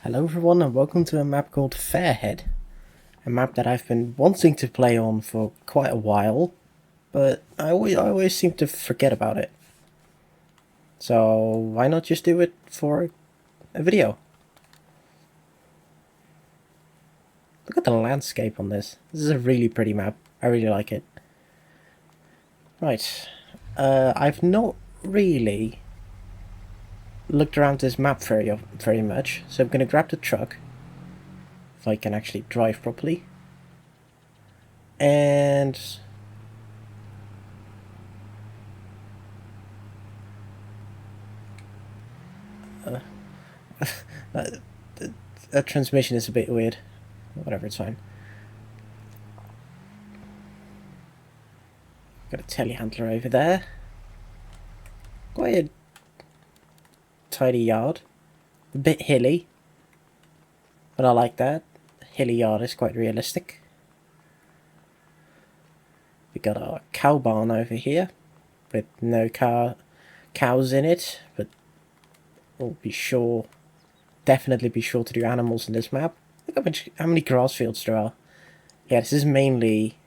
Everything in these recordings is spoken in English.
Hello everyone and welcome to a map called Fairhead. A map that I've been wanting to play on for quite a while, but I always seem to forget about it. So why not just do it for a video? Look at the landscape on this. This is a really pretty map. I really like it. Right. I've not really looked around this map very much, so I'm going to grab the truck, if I can actually drive properly. And that transmission is a bit weird. Whatever, it's fine. Got a telehandler over there. Quite a tidy yard. A bit hilly, but I like that. Hilly yard is quite realistic. We got our cow barn over here with no cows in it, but we'll definitely be sure to do animals in this map. Look how many grass fields there are. Yeah, this is mainly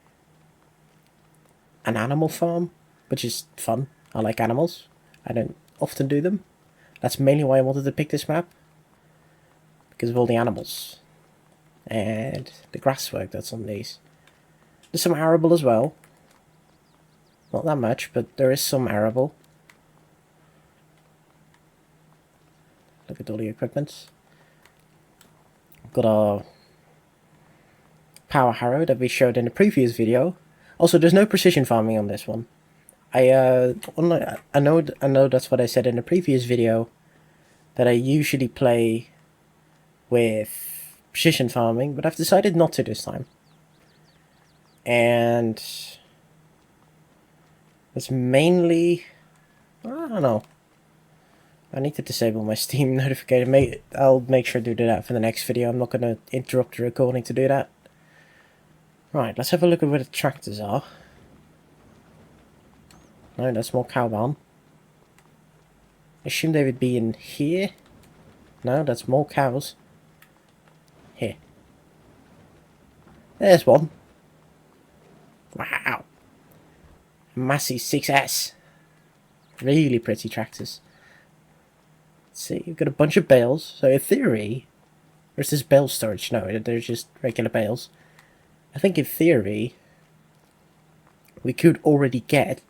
an animal farm, which is fun. I like animals. I don't often do them. That's mainly why I wanted to pick this map, because of all the animals and the grass work that's on these. There's some arable as well. Not that much, but there is some arable. Look at all the equipment. Got our power harrow that we showed in the previous video. Also, there's no precision farming on this one. I know that's what I said in the previous video, that I usually play with precision farming, but I've decided not to this time. And it's mainly, I don't know. I need to disable my Steam notification. I'll make sure to do that for the next video. I'm not going to interrupt the recording to do that. Right, let's have a look at where the tractors are. No, that's more cow barn. I assume they would be in here. No, that's more cows. Here. There's one. Wow. Massey 6S. Really pretty tractors. Let's see, we've got a bunch of bales. So in theory, or is this bale storage? No, they're just regular bales. I think in theory, we could already get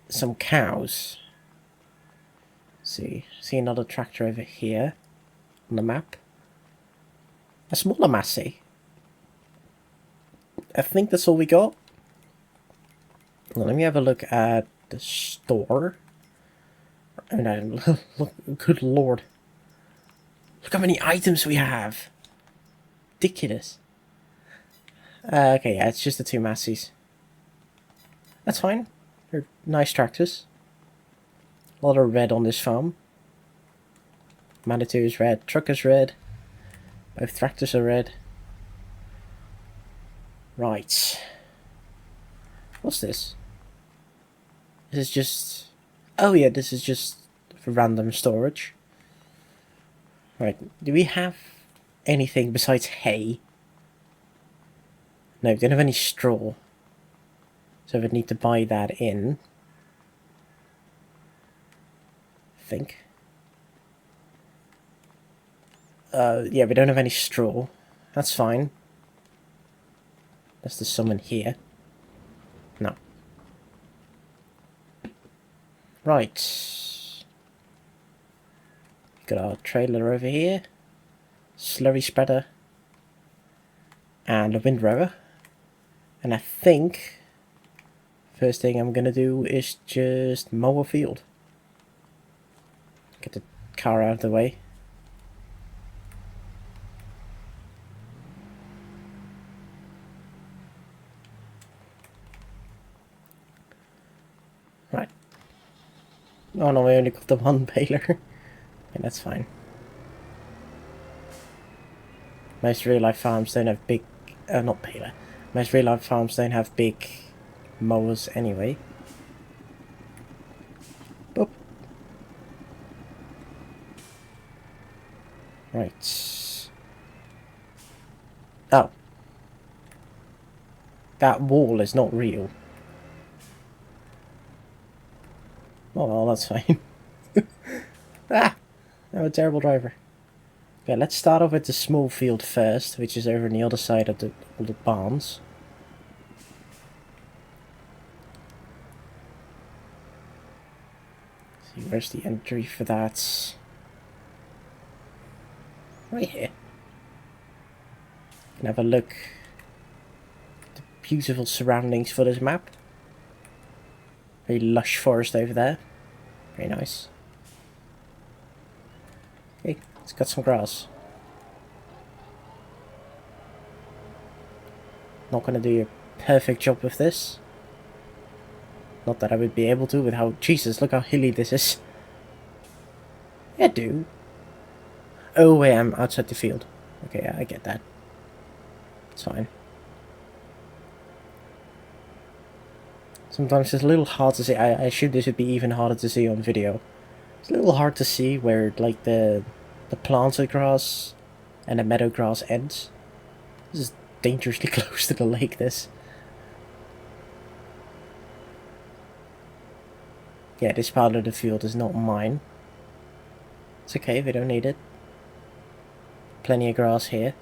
some cows. See another tractor over here on the map. A smaller Massey. I think that's all we got. Well, let me have a look at the store. Oh no, look, good lord. Look how many items we have. Ridiculous. Okay, yeah, it's just the two Masseys. That's fine. They're nice tractors. A lot of red on this farm. Manitou is red, truck is red. Both tractors are red. Right. What's this? This is just... Oh yeah, this is just for random storage. Right, do we have anything besides hay? No, we don't have any straw. So we'd need to buy that in. I think. Yeah, we don't have any straw. That's fine. That's the summon here. No. Right. Got our trailer over here. Slurry spreader. And a windrower. And I think first thing I'm gonna do is just mow a field. Get the car out of the way. Right. Oh no, I only got the one baler. Yeah, that's fine. Most real life farms don't have big... not baler. Most real life farms don't have big mowers anyway. Boop. Right. Oh. That wall is not real. Oh well, that's fine. Ah! I'm a terrible driver. Okay, let's start off with the small field first, which is over on the other side of all the barns. See, where's the entry for that? Right here. You can have a look at the beautiful surroundings for this map. Very lush forest over there. Very nice. Okay, it's got some grass. Not going to do a perfect job with this. Not that I would be able to with how... Jesus, look how hilly this is. Yeah, do. Oh wait, I'm outside the field. Okay, yeah, I get that. It's fine. Sometimes it's a little hard to see. I assume this would be even harder to see on video. It's a little hard to see where like the planted grass and the meadow grass ends. This is dangerously close to the lake, this. Yeah, this part of the field is not mine. It's okay, we don't need it. Plenty of grass here.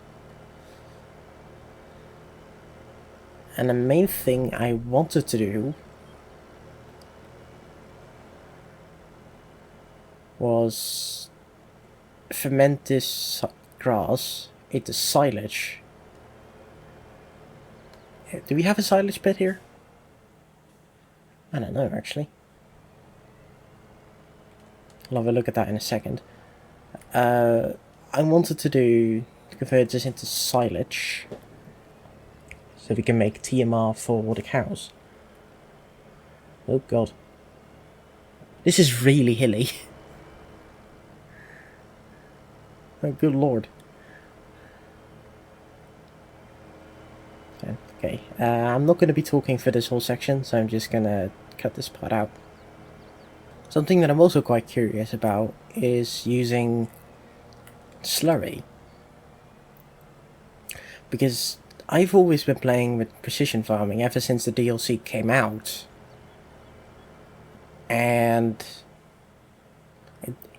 And the main thing I wanted to do was ferment this grass into silage. Do we have a silage pit here? I don't know, actually. I'll have a look at that in a second. I wanted to convert this into silage so we can make TMR for the cows. Oh god. This is really hilly. Oh good lord. Okay, I'm not going to be talking for this whole section, so I'm just going to cut this part out. Something that I'm also quite curious about is using slurry. Because I've always been playing with precision farming ever since the DLC came out. And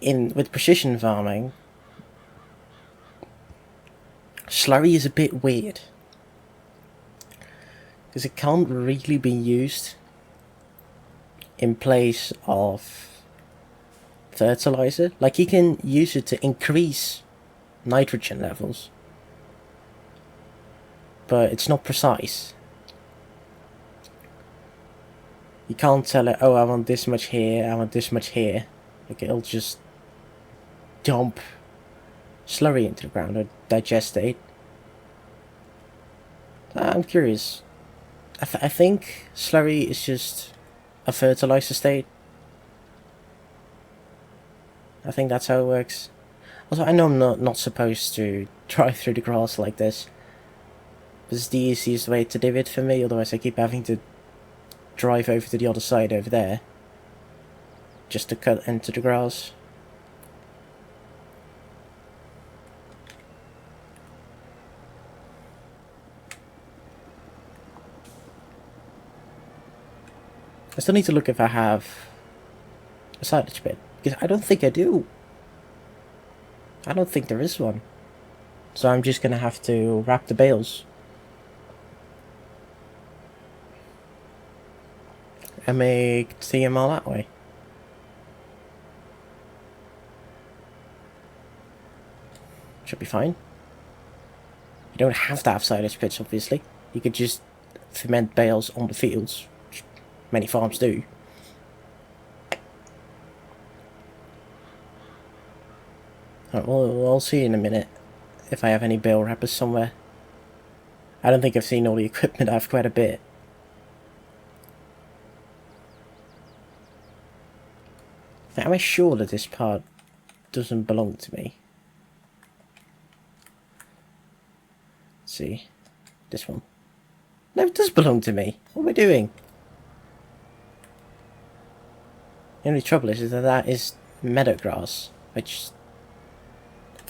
with precision farming, slurry is a bit weird. Because it can't really be used in place of fertilizer. Like, you can use it to increase nitrogen levels, but it's not precise. You can't tell it, oh, I want this much here, I want this much here. Like, it'll just dump slurry into the ground or digestate. I'm curious. I think slurry is just a fertilizer state. I think that's how it works. Also, I know I'm not supposed to drive through the grass like this. This is the easiest way to do it for me, otherwise I keep having to drive over to the other side over there just to cut into the grass. I still need to look if I have a silage pit, because I don't think I do. I don't think there is one. So I'm just gonna have to wrap the bales and make TMR that way. Should be fine. You don't have to have silage pits, obviously. You could just ferment bales on the fields, which many farms do. Right, we'll see in a minute if I have any bale wrappers somewhere. I don't think I've seen all the equipment. I have quite a bit. Am I sure that this part doesn't belong to me? Let's see. This one. No, it does belong to me. What am I doing? The only trouble is that that is meadow grass, which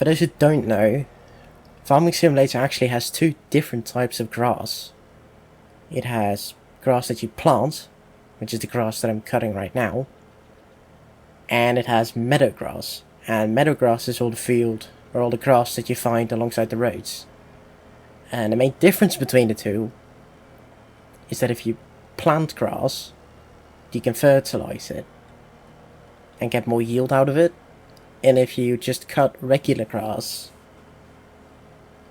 For those who don't know, Farming Simulator actually has two different types of grass. It has grass that you plant, which is the grass that I'm cutting right now, and it has meadow grass. And meadow grass is all the field, or all the grass that you find alongside the roads. And the main difference between the two is that if you plant grass, you can fertilize it and get more yield out of it. And if you just cut regular grass,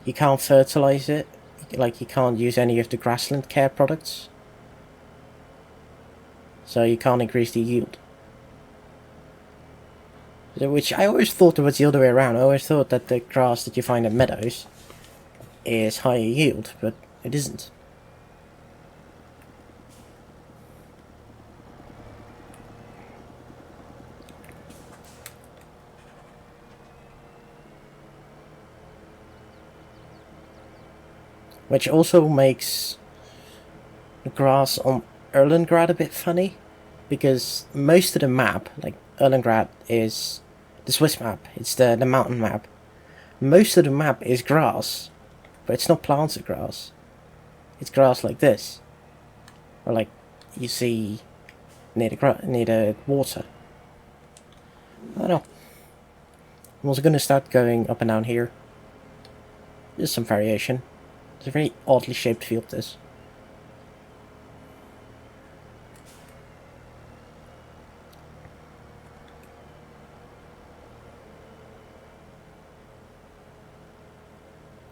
you can't fertilize it. Like, you can't use any of the grassland care products. So you can't increase the yield. Which I always thought it was the other way around. I always thought that the grass that you find in meadows is higher yield, but it isn't. Which also makes the grass on Erlengrad a bit funny, because most of the map, like Erlengrad is the Swiss map, it's the mountain map. Most of the map is grass, but it's not planted grass. It's grass like this, or like you see near the water. I don't know. I'm also going to start going up and down here. There's some variation. It's a very oddly shaped field, this.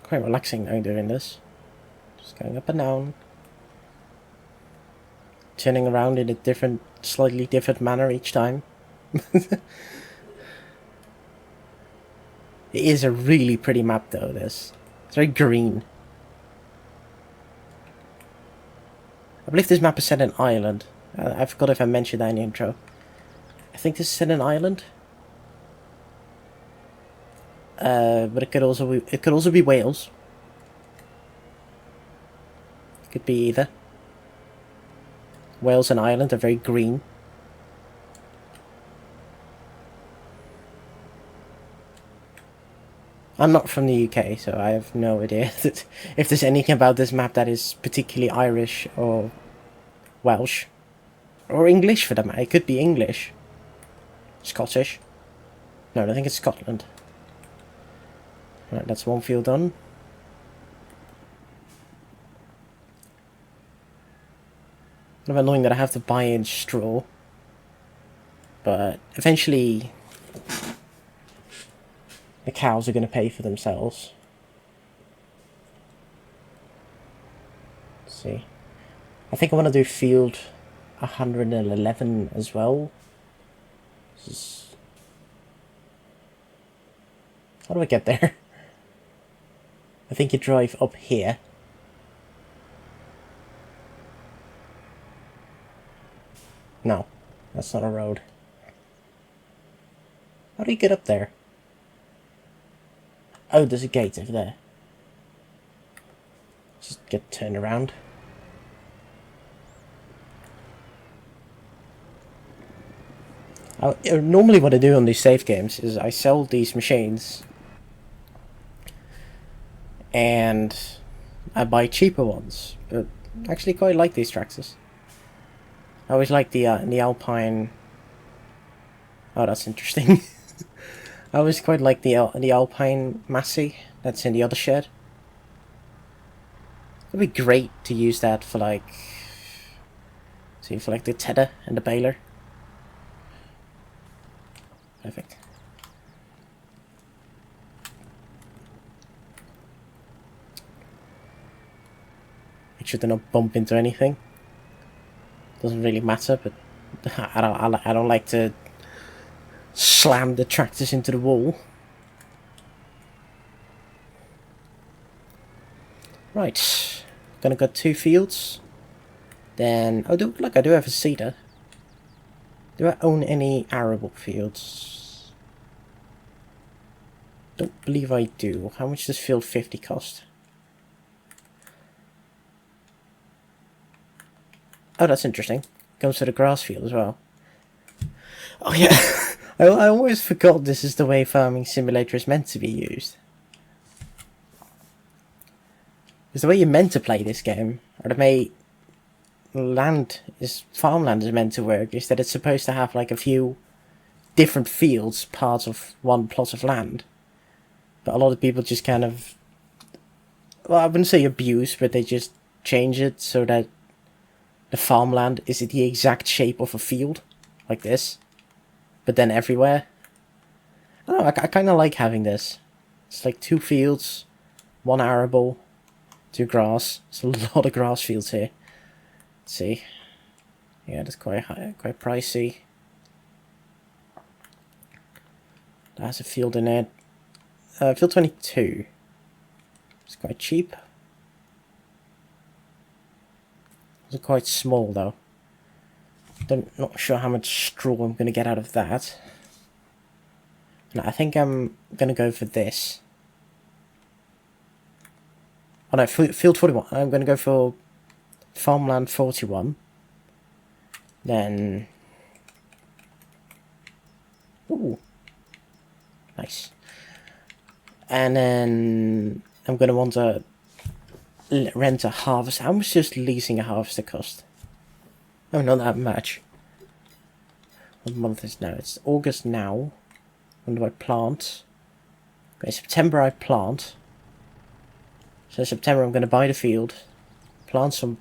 Quite relaxing now doing this. Just going up and down. Turning around in a slightly different manner each time. It is a really pretty map though, this. It's very green. I believe this map is set in Ireland. I forgot if I mentioned that in the intro. I think this is set in Ireland. But it could also be Wales. It could be either. Wales and Ireland are very green. I'm not from the UK, so I have no idea that if there's anything about this map that is particularly Irish or Welsh. Or English for that matter. It could be English. Scottish. No, I think it's Scotland. Right, that's one field done. Kind of annoying that I have to buy in straw. But eventually the cows are going to pay for themselves. Let's see. I think I want to do field 111 as well. How do I get there? I think you drive up here. No, that's not a road. How do you get up there? Oh, there's a gate over there. Just get turned around. Normally what I do on these save games is I sell these machines and I buy cheaper ones, but I actually quite like these tractors. I always like the Alpine. Oh, that's interesting. I always quite like the Alpine Massey that's in the other shed. It'd be great to use that for like, for like the tedder and the baler. Perfect. Make sure to not bump into anything. Doesn't really matter, but I don't like to slam the tractors into the wall. Right, gonna got 2 fields. Then I do have a seeder. Do I own any arable fields? Don't believe I do. How much does field 50 cost? Oh, that's interesting. Comes to the grass field as well. Oh yeah, I always forgot this is the way Farming Simulator is meant to be used. Because the way you're meant to play this game, or the way farmland is meant to work, is that it's supposed to have like a few different fields, parts of one plot of land. But a lot of people just kind of, well, I wouldn't say abuse, but they just change it so that the farmland is the exact shape of a field, like this, but then everywhere. I don't know, I kind of like having this. It's like 2 fields, 1 arable, 2 grass. There's a lot of grass fields here. Let's see. Yeah, that's quite high, quite pricey. That's a field in it. Field 22. It's quite cheap. It's quite small though. Not sure how much straw I'm going to get out of that. No, I think I'm going to go for this. Oh no, field 41. I'm going to go for farmland 41. Then... Ooh. Nice. And then I'm going to want to rent a harvester. How much does leasing a harvester cost? Oh, not that much. What month is now? It's August now. When do I plant? Okay, September I plant. So September I'm going to buy the field, plant some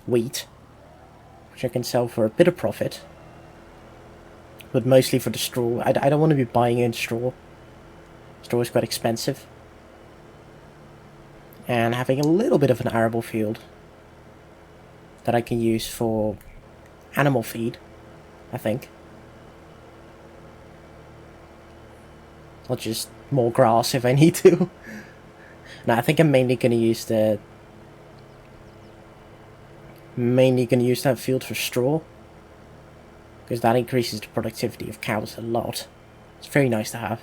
wheat, which I can sell for a bit of profit. But mostly for the straw. I don't want to be buying in straw. Straw is quite expensive. And having a little bit of an arable field that I can use for animal feed, I think. Or just more grass if I need to. No, I think I'm mainly going to use that field for straw, because that increases the productivity of cows a lot. It's very nice to have.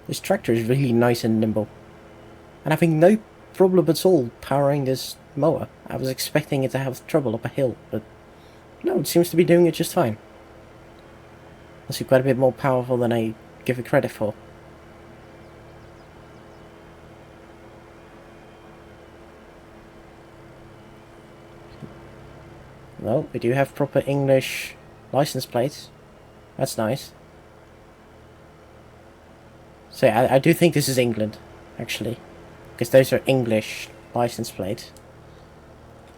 This tractor is really nice and nimble, and having no problem at all powering this mower. I was expecting it to have trouble up a hill, but no, it seems to be doing it just fine. Must be quite a bit more powerful than I give it credit for. Well, we do have proper English license plates. That's nice. So I do think this is England, actually, because those are English license plates.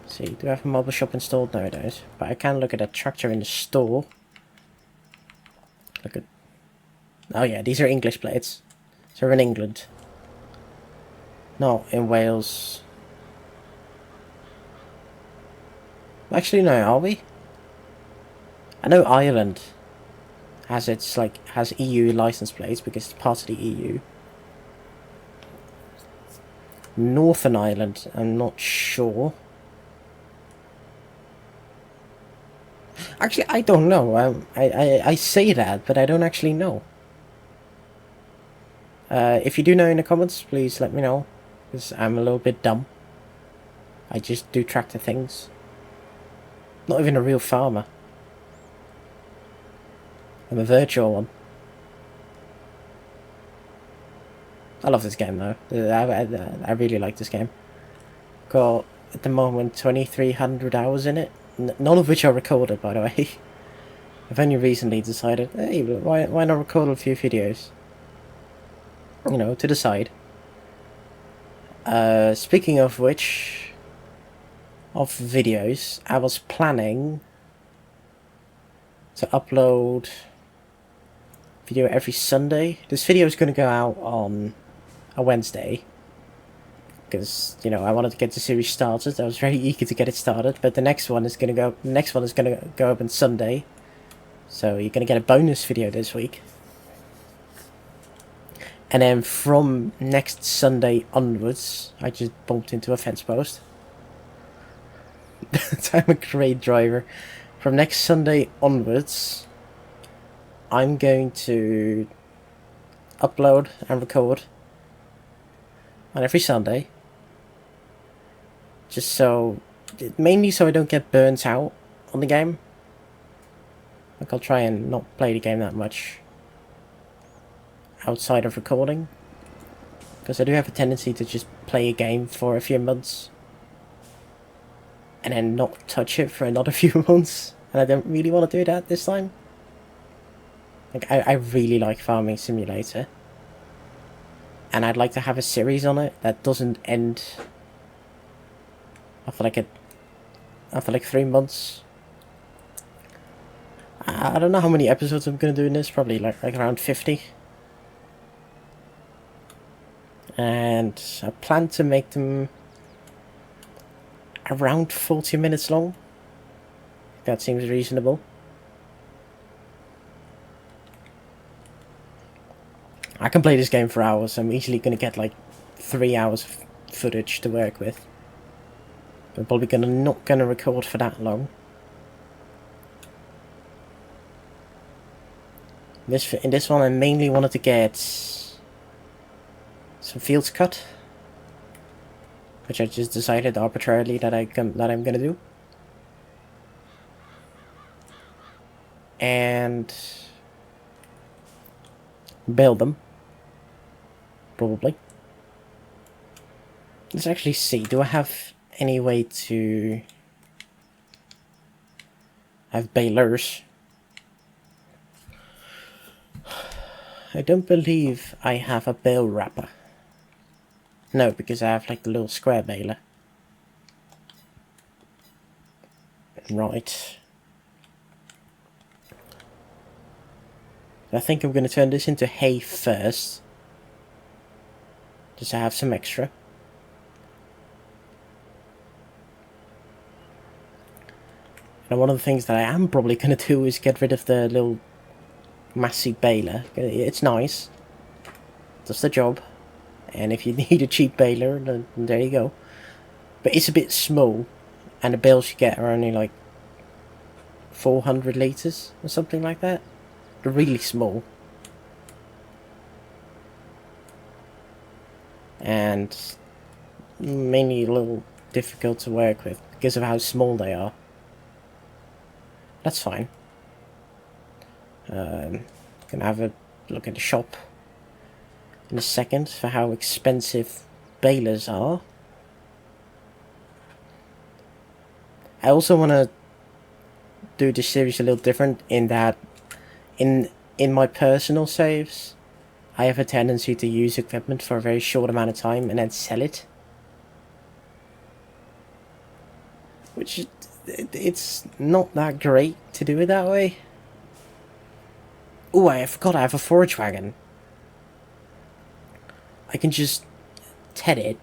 See, do I have a mobile shop installed nowadays? But I can look at a tractor in the store. Look at... Oh yeah, these are English plates. So we're in England. Not in Wales. Actually, no, are we? I know Ireland has has EU license plates because it's part of the EU. Northern Ireland, I'm not sure. Actually, I don't know. I say that, but I don't actually know. If you do know in the comments, please let me know, because I'm a little bit dumb. I just do tractor things. Not even a real farmer. I'm a virtual one. I love this game though. I really like this game. Got, at the moment, 2,300 hours in it. None of which are recorded, by the way. I've only recently decided, hey, why not record a few videos? You know, to the side. Speaking of which, of videos, I was planning to upload video every Sunday. This video is going to go out on a Wednesday, because, you know, I wanted to get the series started. I was very eager to get it started, but the next one is going to go up on Sunday. So you're going to get a bonus video this week. And then from next Sunday onwards, I just bumped into a fence post. I'm a great driver. From next Sunday onwards, I'm going to upload and record on every Sunday. Just so... mainly so I don't get burnt out on the game. Like, I'll try and not play the game that much outside of recording. Because I do have a tendency to just play a game for a few months and then not touch it for another few months. And I don't really want to do that this time. Like, I really like Farming Simulator. And I'd like to have a series on it that doesn't end after like 3 months. I don't know how many episodes I'm going to do in this, probably like around 50. And I plan to make them around 40 minutes long. That seems reasonable. I can play this game for hours. I'm easily going to get like 3 hours of footage to work with. I'm probably not going to record for that long. In this one I mainly wanted to get some fields cut, which I just decided arbitrarily that I'm going to do. And build them. Probably. Let's actually see, do I have any way to have balers? I don't believe I have a bale wrapper. No, because I have like the little square baler. Right. I think I'm going to turn this into hay first. Just to have some extra. And one of the things that I am probably going to do is get rid of the little massive baler. It's nice. Does the job. And if you need a cheap baler, then there you go. But it's a bit small. And the bales you get are only like 400 litres or something like that. They're really small. And mainly a little difficult to work with because of how small they are. That's fine. Gonna have a look at the shop in a second for how expensive balers are. I also want to do this series a little different in that in my personal saves I have a tendency to use equipment for a very short amount of time and then sell it. Which, it's not that great to do it that way. Oh, I forgot I have a forage wagon. I can just ted it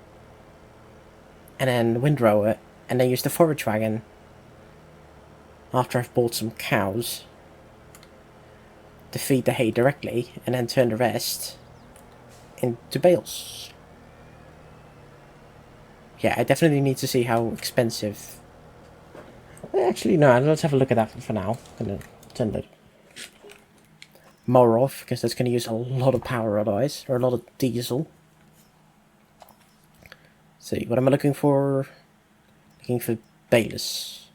and then windrow it and then use the forage wagon after I've bought some cows to feed the hay directly and then turn the rest into bales. Yeah, I definitely need to see how expensive... Actually, no, let's have a look at that for now. I'm going to turn the mower off because that's going to use a lot of power otherwise, or a lot of diesel. See, what am I looking for? Looking for balers.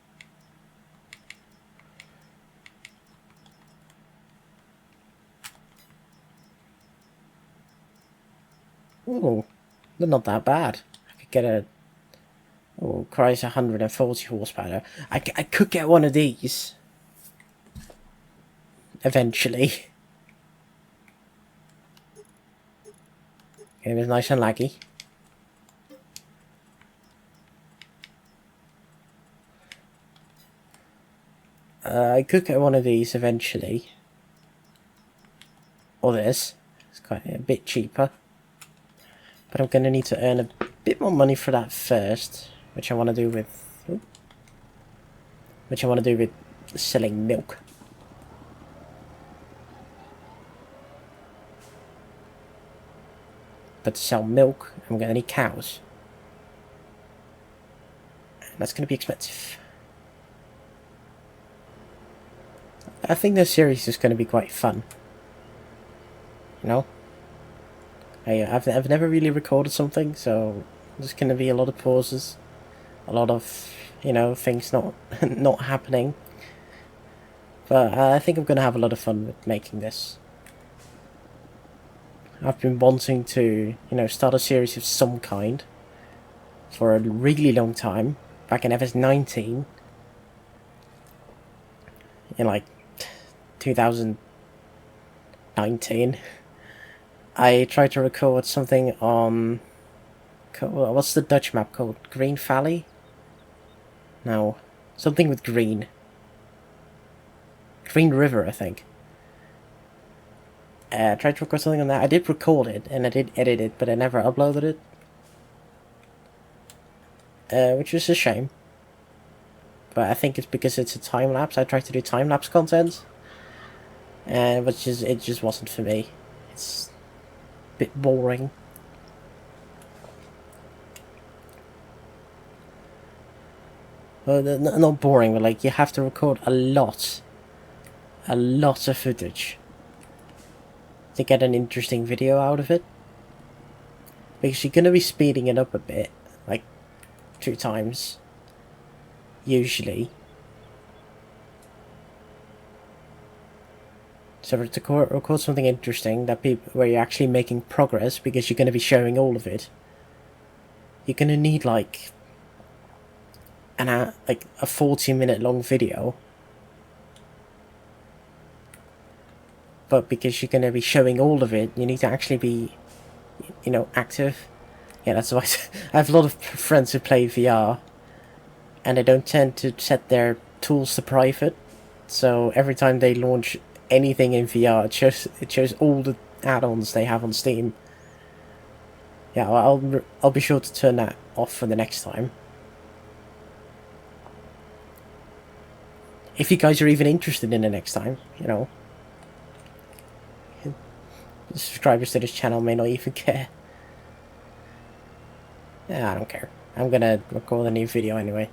Oh, they're not that bad. I could get a... Oh, Christ, 140 horsepower. I could get one of these. Eventually. Okay, it was nice and laggy. I could get one of these eventually. Or this. It's quite a bit cheaper. But I'm going to need to earn a bit more money for that first. Which I want to do with... Oh, which I want to do with selling milk. But to sell milk, I'm going to need cows. And that's going to be expensive. I think this series is going to be quite fun. You know? I've never really recorded something, so there's going to be a lot of pauses. a lot of, you know, things not not happening. But I think I'm gonna have a lot of fun with making this. I've been wanting to, you know, start a series of some kind for a really long time. Back in FS19, in like 2019, I tried to record something on, what's the Dutch map called? Green Valley? No, something with green. Green River, I think. I tried to record something on that. I did record it, and I did edit it, but I never uploaded it. Which is a shame. But I think it's because it's a time-lapse. I tried to do time-lapse content, and it just wasn't for me. It's a bit boring. Well, not boring, but like you have to record a lot of footage to get an interesting video out of it. Because you're gonna be speeding it up a bit, like 2 times, usually. So to record something interesting where you're actually making progress, because you're gonna be showing all of it, you're gonna need like a 40-minute long video. But because you're going to be showing all of it, you need to actually be, you know, active. Yeah, that's why I have a lot of friends who play VR, and they don't tend to set their tools to private. So every time they launch anything in VR, it shows all the add-ons they have on Steam. Yeah, I'll be sure to turn that off for the next time. If you guys are even interested in the next time, you know. The subscribers to this channel may not even care. Yeah, I don't care. I'm gonna record a new video anyway.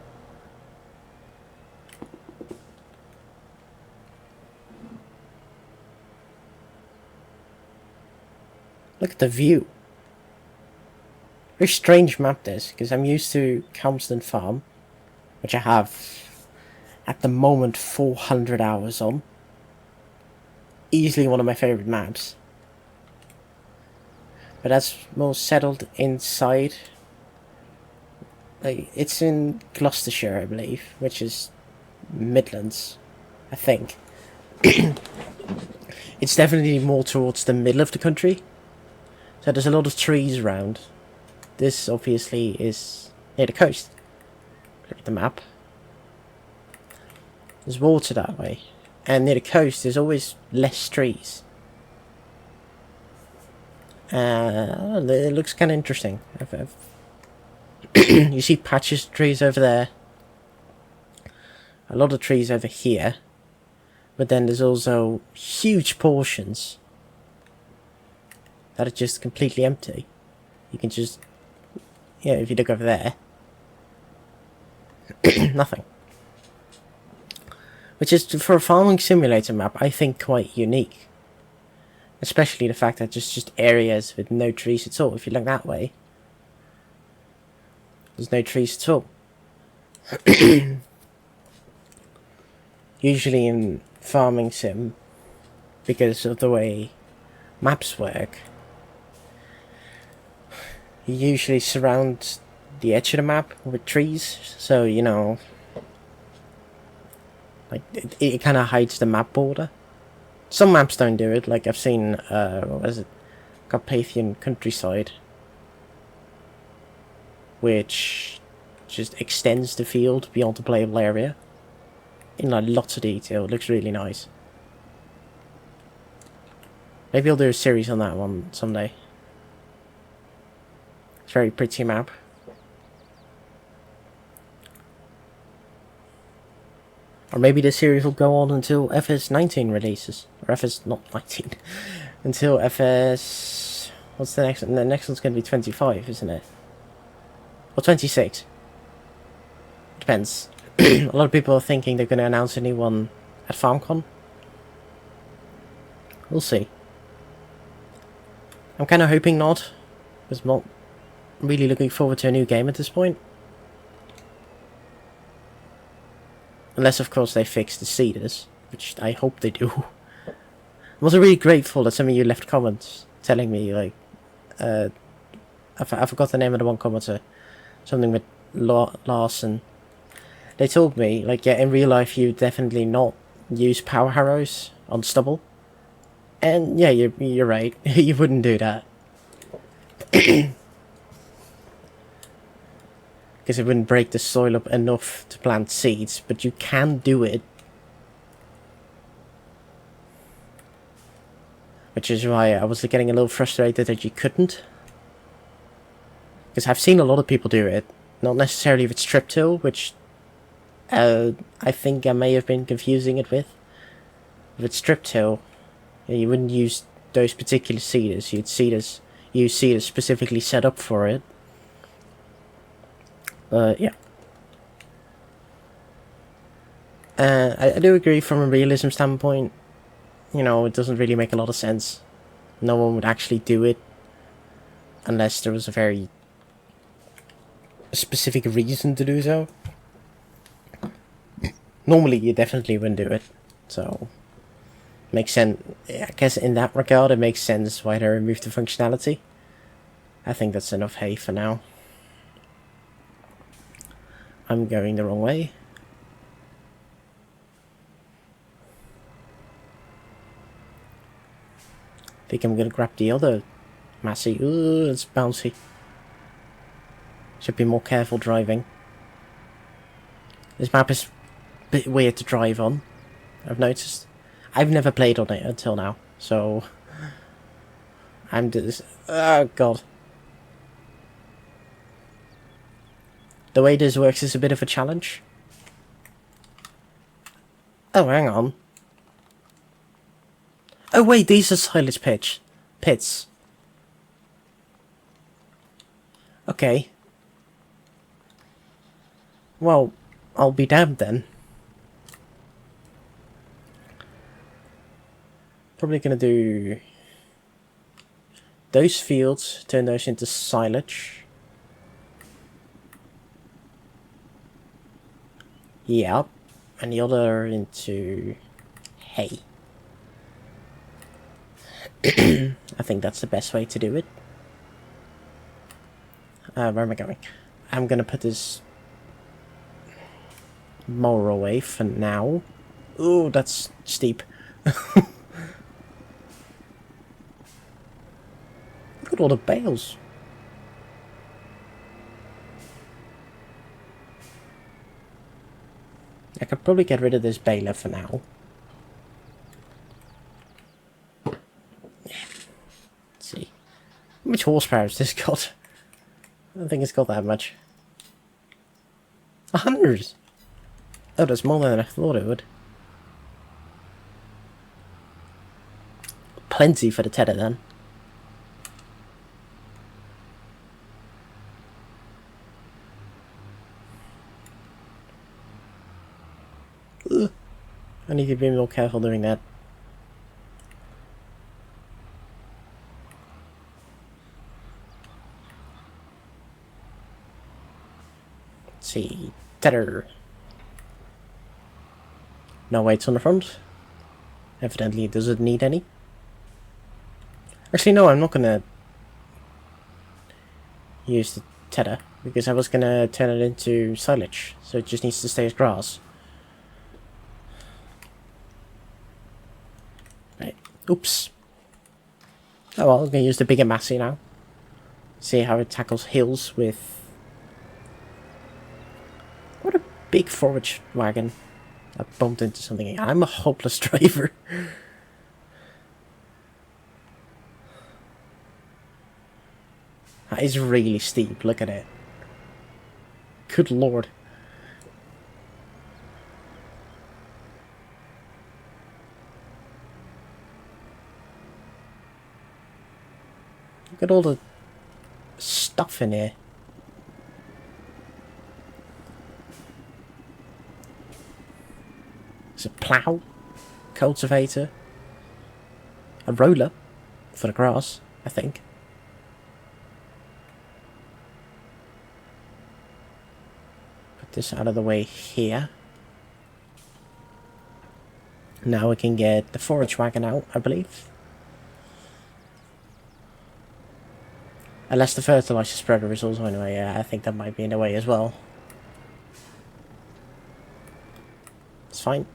Look at the view. Very strange map this, because I'm used to Calmsden Farm, which I have at the moment 400 hours on. Easily one of my favourite maps. But that's more settled inside. Like, it's in Gloucestershire, I believe, which is Midlands, I think. It's definitely more towards the middle of the country. So there's a lot of trees around. This obviously is near the coast. Look at the map. There's water that way. And near the coast there's always less trees. It looks kind of interesting. You see patches of trees over there. A lot of trees over here. But then there's also huge portions that are just completely empty. You can just... yeah, if you look over there. Nothing. Which is, for a farming simulator map, I think quite unique. Especially the fact that there's just areas with no trees at all. If you look that way, there's no trees at all. Usually in farming sim, because of the way maps work, you usually surround the edge of the map with trees, so, you know, like, it kind of hides the map border. Some maps don't do it, like I've seen, what is it, Carpathian Countryside, which just extends the field beyond the playable area in like lots of detail. It looks really nice. Maybe I'll do a series on that one someday. It's a very pretty map. Or maybe the series will go on until FS19 releases. Or not 19. Until FS... what's the next one? The next one's going to be 25, isn't it? Or 26. Depends. A lot of people are thinking they're going to announce a new one at FarmCon. We'll see. I'm kind of hoping not, because I'm not really looking forward to a new game at this point. Unless, of course, they fix the seeders, which I hope they do. I was really grateful that some of you left comments telling me, like, I forgot the name of the one commenter, something with Larson. They told me, like, yeah, in real life you definitely not use power harrows on stubble. And yeah, you're right, you wouldn't do that. Because it wouldn't break the soil up enough to plant seeds, but you can do it. Which is why I was getting a little frustrated that you couldn't. Because I've seen a lot of people do it. Not necessarily with strip till, which I think I may have been confusing it with. With strip till, you wouldn't use those particular seeders. You'd use seeders specifically set up for it. Yeah. I do agree from a realism standpoint. You know, it doesn't really make a lot of sense. No one would actually do it unless there was a very specific reason to do so. Normally, you definitely wouldn't do it. So, makes sense. I guess in that regard, it makes sense why they removed the functionality. I think that's enough hay for now. I'm going the wrong way. I think I'm gonna grab the other Massey. Ooh, it's bouncy. Should be more careful driving. This map is a bit weird to drive on, I've noticed. I've never played on it until now, so I'm just... oh god. The way this works is a bit of a challenge. Oh, hang on. Oh wait, these are silage pits. Okay. Well, I'll be damned then. Probably gonna do those fields, turn those into silage. Yep, and the other into hay. I think that's the best way to do it. Where am I going? I'm gonna put this mower away for now. Ooh, that's steep. Look at all the bales. I could probably get rid of this baler for now. Yeah. Let's see. How much horsepower has this got? I don't think it's got that much. 100! Oh, that's more than I thought it would. Plenty for the tether then. Ugh. I need to be more careful doing that. Let's see. Tether. No weights on the front. Evidently it doesn't need any. Actually, no, I'm not gonna use the tether because I was gonna turn it into silage, so it just needs to stay as grass. Right. Oops. Oh well, I'm gonna use the bigger Massey now. See how it tackles hills with... What a big forage wagon. I bumped into something. I'm a hopeless driver. That is really steep, look at it. Good lord. Look at all the stuff in here. There's a plough, cultivator, a roller for the grass, I think. Put this out of the way here. Now we can get the forage wagon out, I believe. Unless the fertilizer spreader is also in the way. Yeah, I think that might be in the way as well. It's fine.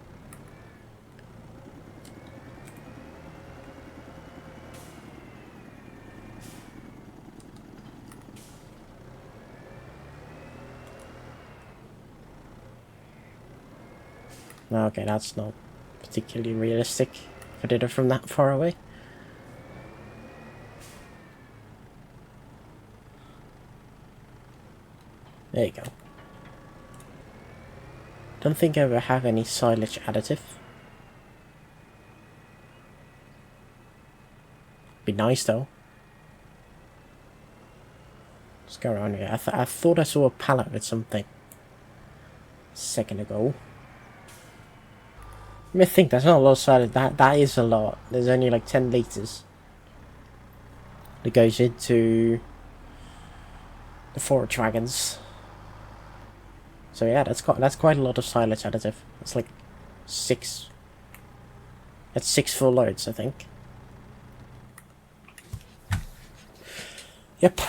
Okay, that's not particularly realistic if I did it from that far away. There you go. Don't think I ever have any silage additive. Be nice though. Let's go around here. I thought I saw a pallet with something a second ago. I think that's not a lot of silage. That is a lot. There's only like 10 litres that goes into the forage wagons. So yeah, that's quite a lot of silage additive. It's like 6. That's 6 full loads, I think. Yep.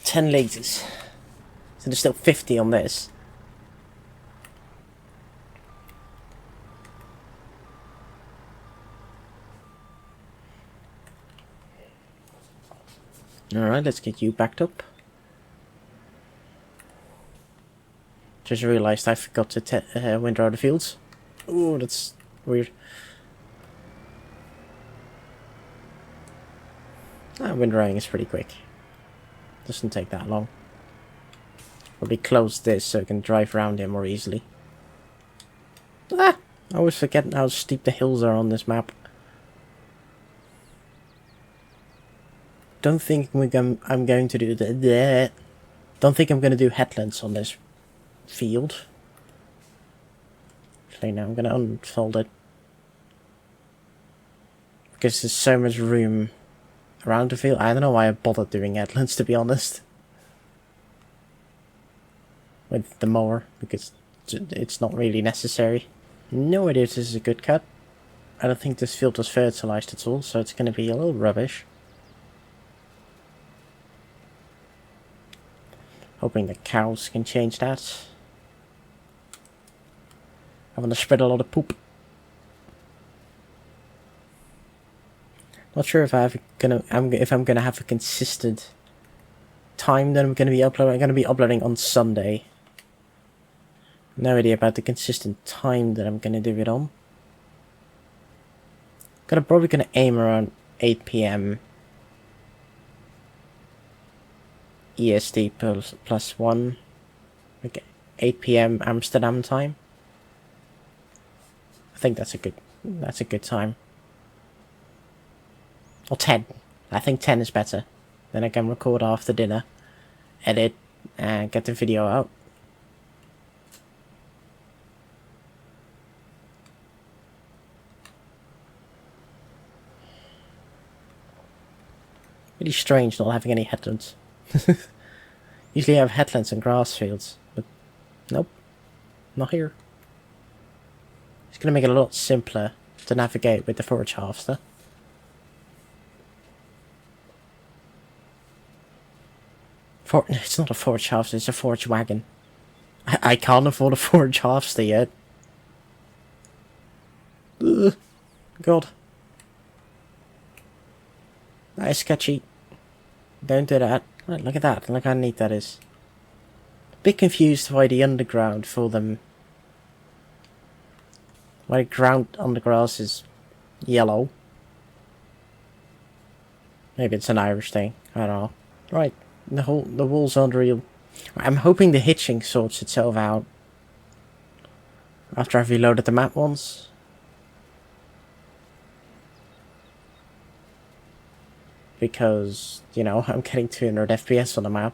10 litres. So there's still 50 on this. Alright, let's get you backed up. Just realised I forgot to windrow the fields. Ooh, that's weird. Windrowing is pretty quick. Doesn't take that long. Probably close this so I can drive around here more easily. I always forget how steep the hills are on this map. Don't think I'm going to do the. Don't think I'm going to do headlands on this field. Actually, no, I'm going to unfold it because there's so much room around the field. I don't know why I bothered doing headlands, to be honest, with the mower, because it's not really necessary. No idea if this is a good cut. I don't think this field was fertilized at all, so it's going to be a little rubbish. Hoping the cows can change that. I want to spread a lot of poop. Not sure if if I'm gonna have a consistent time that I'm gonna be uploading. I'm gonna be uploading on Sunday. No idea about the consistent time that I'm gonna do it on. Probably gonna aim around 8 PM EST plus 1. Okay, 8 PM Amsterdam time. I think that's a good time. Or 10. I think 10 is better. Then I can record after dinner, edit, and get the video out. Really strange not having any headlands. Usually I have headlands and grass fields, but nope, not here. It's going to make it a lot simpler to navigate with the forage harvester. It's not a forage harvester, it's a forage wagon. I can't afford a forage harvester yet. Ugh. God. That is sketchy. Don't do that. Right, look at that. Look how neat that is. Bit confused why the underground for them. Why the ground on the grass is yellow. Maybe it's an Irish thing. I don't know. Right. The walls aren't real. I'm hoping the hitching sorts itself out after I've reloaded the map once. Because, you know, I'm getting 200 FPS on the map.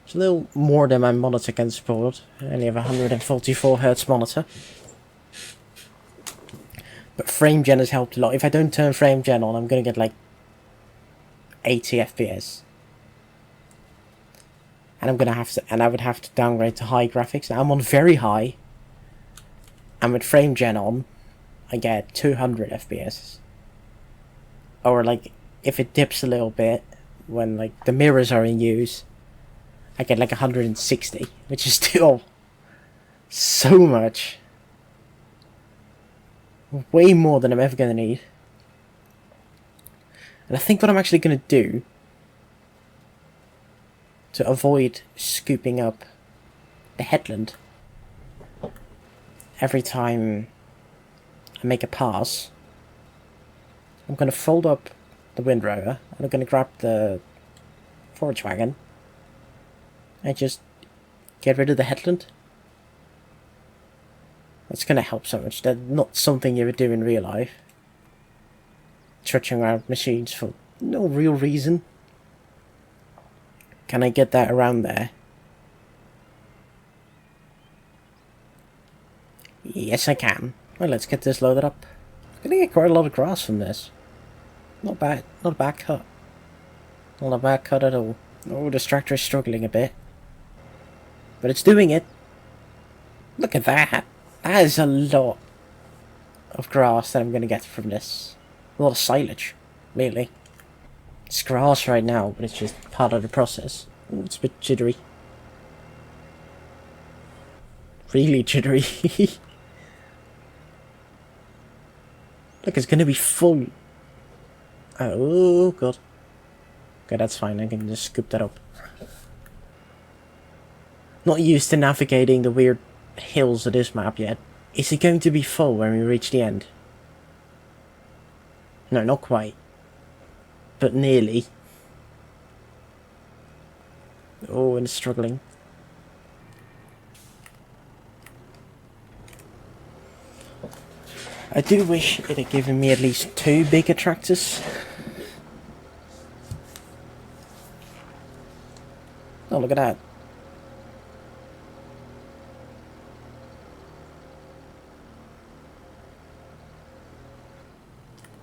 It's a little more than my monitor can support. I only have a 144 Hz monitor. But frame gen has helped a lot. If I don't turn frame gen on, I'm gonna get like 80 FPS. And I would have to downgrade to high graphics. Now I'm on very high, and with frame gen on, I get 200 FPS. Or like, if it dips a little bit, when like the mirrors are in use, I get like 160, which is still so much. Way more than I'm ever going to need. And I think what I'm actually going to do, to avoid scooping up the headland every time I make a pass, I'm going to fold up the windrower, and I'm going to grab the forage wagon and just get rid of the headland. That's going to help so much. That's not something you would do in real life. Trudging around machines for no real reason. Can I get that around there? Yes, I can. Well, let's get this loaded up. I'm going to get quite a lot of grass from this. Not bad. Not a bad cut. Not a bad cut at all. Oh, this tractor is struggling a bit. But it's doing it. Look at that. That is a lot of grass that I'm going to get from this. A lot of silage, really. It's grass right now, but it's just part of the process. Ooh, it's a bit jittery. Really jittery. Look, it's going to be full. Oh, God. Okay, that's fine. I can just scoop that up. Not used to navigating the weird hills of this map yet. Is it going to be full when we reach the end? No, not quite. But nearly. Oh, and it's struggling. I do wish it had given me at least 2 bigger tractors. Oh, look at that.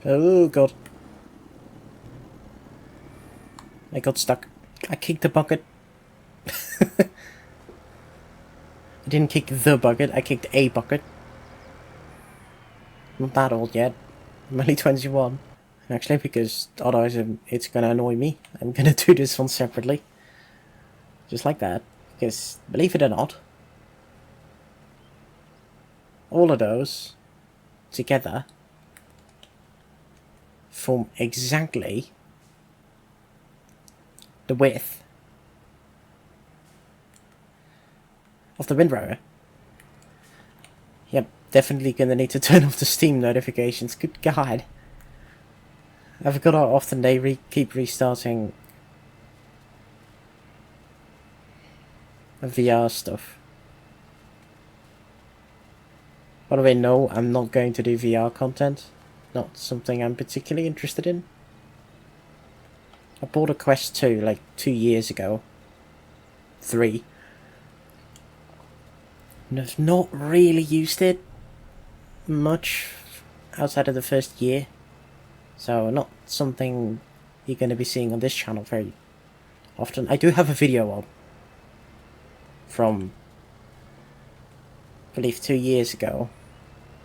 Oh, God. I got stuck. I kicked the bucket. I didn't kick the bucket, I kicked a bucket. I'm not that old yet. I'm only 21. And actually, because otherwise it's gonna annoy me, I'm gonna do this one separately. Just like that. Because, believe it or not, all of those together form exactly the width of the windrower. Yep, definitely gonna need to turn off the Steam notifications. Good God. I forgot how often they keep restarting VR stuff. By the way, no, I'm not going to do VR content. Not something I'm particularly interested in. I bought a Quest 2 like 2 years ago. 3. And I've not really used it much outside of the first year. So not something you're going to be seeing on this channel very often. I do have a video on from, I believe, 2 years ago,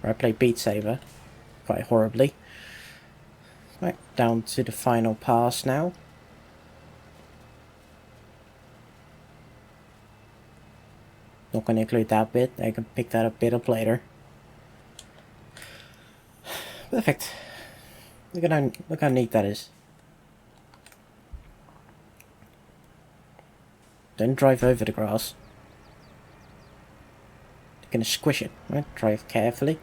where I played Beat Saber quite horribly. Right, down to the final pass now. Not going to include that bit, I can pick that bit up later. Perfect. Look how neat that is. Don't drive over the grass. You're going to squish it, right? Drive carefully.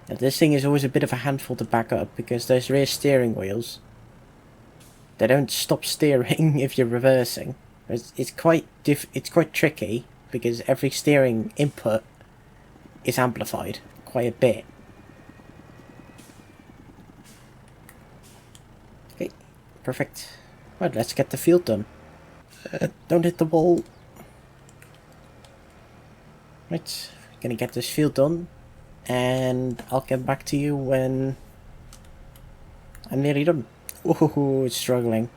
Now, this thing is always a bit of a handful to back up because those rear steering wheels, they don't stop steering if you're reversing. It's quite tricky because every steering input is amplified quite a bit. Okay, perfect. Right, let's get the field done. Don't hit the wall. Right, gonna get this field done, and I'll get back to you when I'm nearly done. Oh, it's struggling.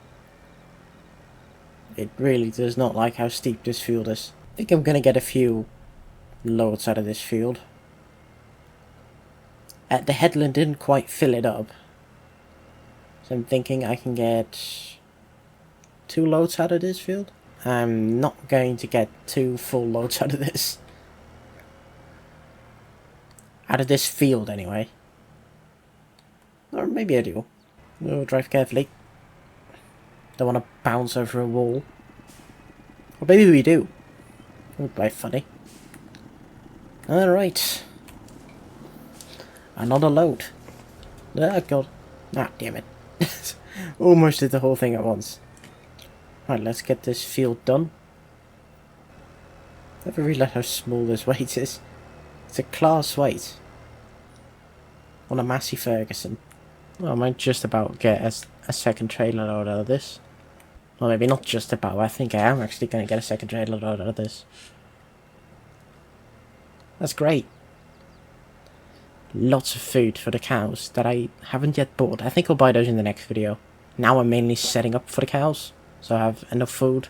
It really does not like how steep this field is. I think I'm gonna get a few loads out of this field. The headland didn't quite fill it up, so I'm thinking I can get 2 loads out of this field. I'm not going to get 2 full loads out of this. Out of this field, anyway. Or maybe I do. We'll drive carefully. Don't want to bounce over a wall. Or maybe we do. That would be funny. Alright. Another load. Oh god. Ah, damn it. Almost did the whole thing at once. Right, let's get this field done. Never realised how small this weight is. It's a class weight. On a Massey Ferguson. Well, I might just about get a second trailer load out of this. Well, maybe not just about. I think I am actually going to get a second trailer load out of this. That's great. Lots of food for the cows that I haven't yet bought. I think I'll buy those in the next video. Now I'm mainly setting up for the cows, so I have enough food.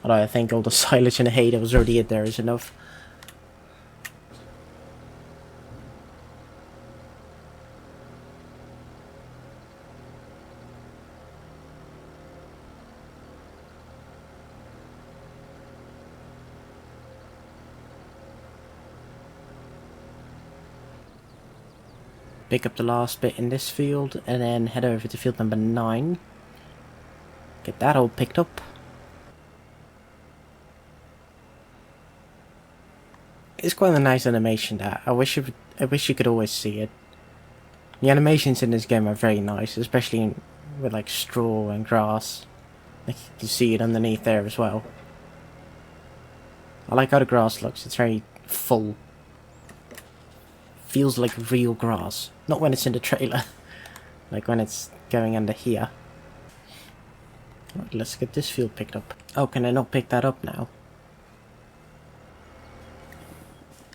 Although I think all the silage and the hay that was already in there is enough. Pick up the last bit in this field and then head over to field number 9. Get that all picked up. It's quite a nice animation that I wish you could always see it. The animations in this game are very nice, especially with like straw and grass. Like you can see it underneath there as well. I like how the grass looks, it's very full. Feels like real grass. Not when it's in the trailer. Like when it's going under here. Right, let's get this field picked up. Oh, can I not pick that up now?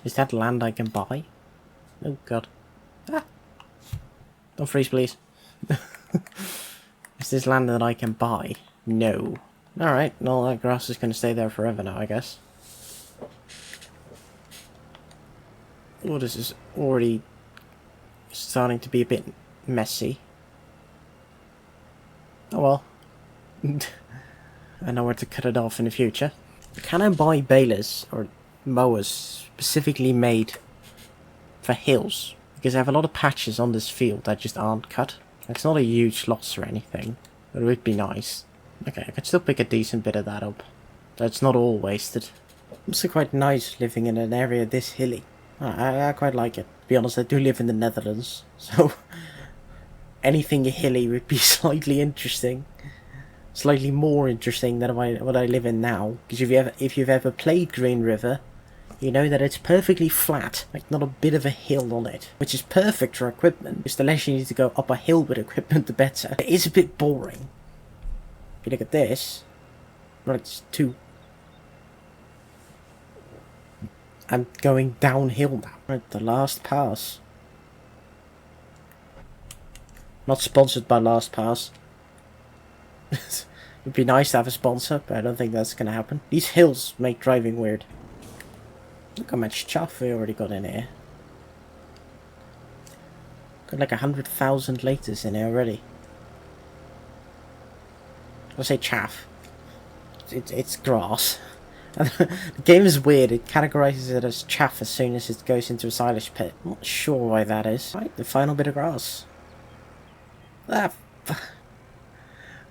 Is that land I can buy? Oh god. Ah! Don't freeze, please. Is this land that I can buy? No. Alright, well that grass is going to stay there forever now, I guess. Oh, this is already starting to be a bit messy. Oh well. I know where to cut it off in the future. Can I buy balers or mowers specifically made for hills? Because I have a lot of patches on this field that just aren't cut. It's not a huge loss or anything, but it would be nice. Okay, I could still pick a decent bit of that up. That's not all wasted. It's also quite nice living in an area this hilly. I quite like it. To be honest, I do live in the Netherlands, so anything hilly would be slightly interesting. Slightly more interesting than what I live in now. Because if you've ever played Green River, you know that it's perfectly flat, like not a bit of a hill on it, which is perfect for equipment. Because the less you need to go up a hill with equipment, the better. It is a bit boring. If you look at this, well, it's too. I'm going downhill now. Right, the last pass. Not sponsored by LastPass. It'd be nice to have a sponsor, but I don't think that's gonna happen. These hills make driving weird. Look how much chaff we already got in here. Got like 100,000 litres in here already. I say chaff. It's grass. The game is weird, it categorises it as chaff as soon as it goes into a silage pit. I'm not sure why that is. Right, the final bit of grass. Ah,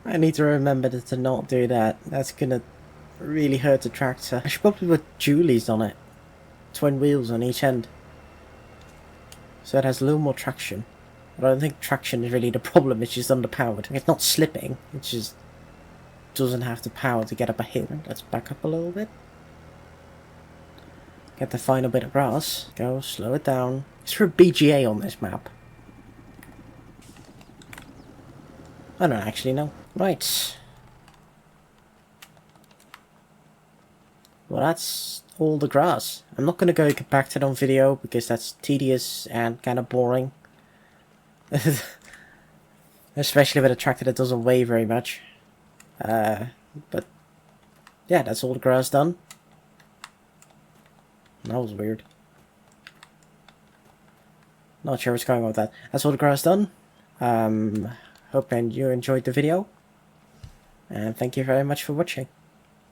I need to remember to not do that. That's gonna really hurt the tractor. I should probably put dualies on it. Twin wheels on each end. So it has a little more traction. But I don't think traction is really the problem, it's just underpowered. It's not slipping, it just doesn't have the power to get up a hill. Let's back up a little bit. Get the final bit of grass. Go, slow it down. Is there a BGA on this map? I don't actually know. Right. Well, that's all the grass. I'm not going to go compact it on video because that's tedious and kind of boring. Especially with a tractor that doesn't weigh very much. But yeah, that's all the grass done. That was weird. Not sure what's going on with that. That's all the grass done. Hope you enjoyed the video. And thank you very much for watching.